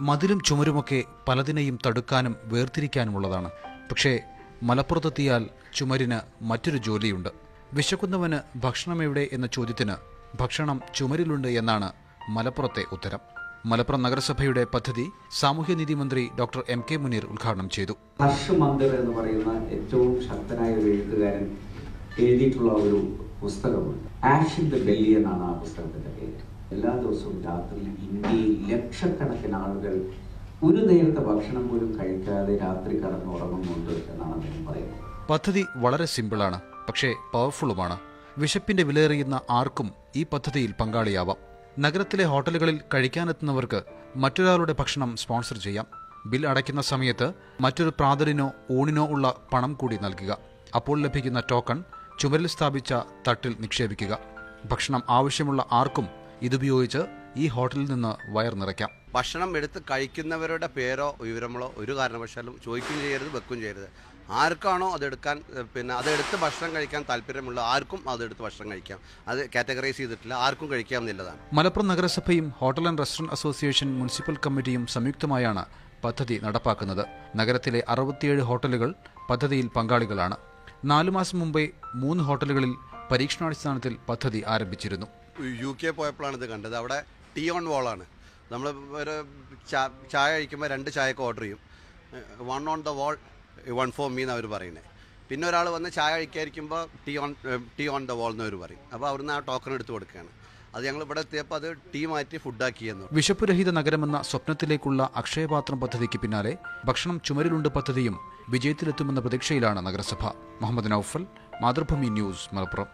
മതിലും ചുമരുമൊക്കെ പലതിനെയും തടുക്കാനും വേർതിരിക്കാനുമുള്ളതാണ്. പക്ഷേ മലപ്പുറത്തെത്തിയാൽ ചുമരിന് മറ്റൊരു ജോലിയുണ്ട്. വിശക്കുന്നവന് ഭക്ഷണമെവിടെ എന്ന ചോദ്യത്തിന് ഭക്ഷണം ചുമരിലുണ്ട് എന്നാണ് മലപ്പുറത്തെ ഉത്തരം. മലപ്പുറം നഗരസഭയുടെ പദ്ധതി സാമൂഹ്യനീതി മന്ത്രി ഡോക്ടർ എം.കെ. മുനീർ ഉദ്ഘാടനം ചെയ്തു. ഹർഷ് മന്ദിർ എന്ന് പറയുന്ന ഏറ്റവും ശക്തനായ ഒരു എഴുത്തുകാരൻ എഴുതിയിട്ടുള്ള ഒരു പുസ്തകമുണ്ട്. ആഷ് ഇൻ ദ ബെല്ലി എന്നാണ് ആ പുസ്തകത്തിന്റെ പേര്. എല്ലാ ദിവസവും രാത്രി ഇന്ത്യയിൽ ലക്ഷക്കണക്കിന് ആളുകൾ ഒരു നേരത്തെ ഭക്ഷണം പോലും കഴിക്കാതെ രാത്രി കടന്നുറങ്ങുന്നുണ്ട് എന്നാണ് അദ്ദേഹം പറയുന്നത്. പദ്ധതി വളരെ സിമ്പിളാണ്, പക്ഷേ പവർഫുള്ളുമാണ്. വിശപ്പിന്റെ വിലയെറിയുന്ന ആർക്കും ഈ പദ്ധതിയിൽ പങ്കാളിയാവാം. നഗരത്തിലെ ഹോട്ടലുകളിൽ കഴിക്കാനെത്തുന്നവർക്ക് മറ്റൊരാളുടെ ഭക്ഷണം സ്പോൺസർ ചെയ്യാം. ബിൽ അടയ്ക്കുന്ന സമയത്ത് മറ്റൊരു പ്രാതലിനോ ഊണിനോ ഉള്ള പണം കൂടി നൽകുക. അപ്പോൾ ലഭിക്കുന്ന ടോക്കൺ ചുമരിൽ സ്ഥാപിച്ച തട്ടിൽ നിക്ഷേപിക്കുക. ഭക്ഷണം ആവശ്യമുള്ള ആർക്കും ഇതുപയോഗിച്ച് ഈ ഹോട്ടലിൽ നിന്ന് വയർ നിറയ്ക്കാം. ഭക്ഷണം എടുത്ത് കഴിക്കുന്നവരുടെ പേരോ വിവരങ്ങളോ ഒരു കാരണവശാലും ചോദിക്കുകയും ചെയ്യരുത്, വെക്കുകയും ചെയ്യരുത്. ആർക്കാണോ അതെടുക്കാൻ അതെടുത്ത് ഭക്ഷണം കഴിക്കാൻ താല്പര്യമുള്ള ആർക്കും അതെടുത്ത് ഭക്ഷണം കഴിക്കാം. അത് കാറ്റഗറൈസ് ചെയ്തിട്ടില്ല, ആർക്കും കഴിക്കാമെന്നുള്ളതാണ്. മലപ്പുറം നഗരസഭയും hotel and restaurant association municipal കമ്മിറ്റിയും സംയുക്തമായാണ് പദ്ധതി നടപ്പാക്കുന്നത്. നഗരത്തിലെ 67 ഹോട്ടലുകൾ പദ്ധതിയിൽ പങ്കാളികളാണ്. 4 മാസം മുമ്പേ 3 ഹോട്ടലുകളിൽ പരീക്ഷണാടിസ്ഥാനത്തിൽ പദ്ധതി ആരംഭിച്ചിരുന്നു. UK പോയപ്പോഴാണ് ഇത് കണ്ടത്. അവിടെ ടീ ഓൺ വാളാണ്. നമ്മൾ ഒരു ചായ കഴിക്കുമ്പോൾ 2 ചായക്ക് ഓർഡർ ചെയ്യും. 1 on the wall 1 for me എന്നവർ പറയുന്നത്. പിന്നെ ഒരാൾ വന്ന് ചായ കഴിക്കാതിരിക്കുമ്പോൾ ടീ ഓൺ ദ വാൾ എന്നവർ പറയും. അപ്പോൾ അവിടുന്ന് ആ ടോക്കൺ എടുത്ത് കൊടുക്കുകയാണ്. അത് ഞങ്ങൾ ഇവിടെ എത്തിയപ്പോൾ അത് ടീ മാറ്റി ഫുഡാക്കിയെന്നു. വിശപ്പുരഹിത നഗരമെന്ന സ്വപ്നത്തിലേക്കുള്ള അക്ഷയപാത്രം പദ്ധതിക്ക് പിന്നാലെ ഭക്ഷണം ചുമരിലുണ്ട് പദ്ധതിയും വിജയത്തിലെത്തുമെന്ന പ്രതീക്ഷയിലാണ് നഗരസഭ. മുഹമ്മദ് നൌഫൽ, മാതൃഭൂമി ന്യൂസ്, മലപ്പുറം.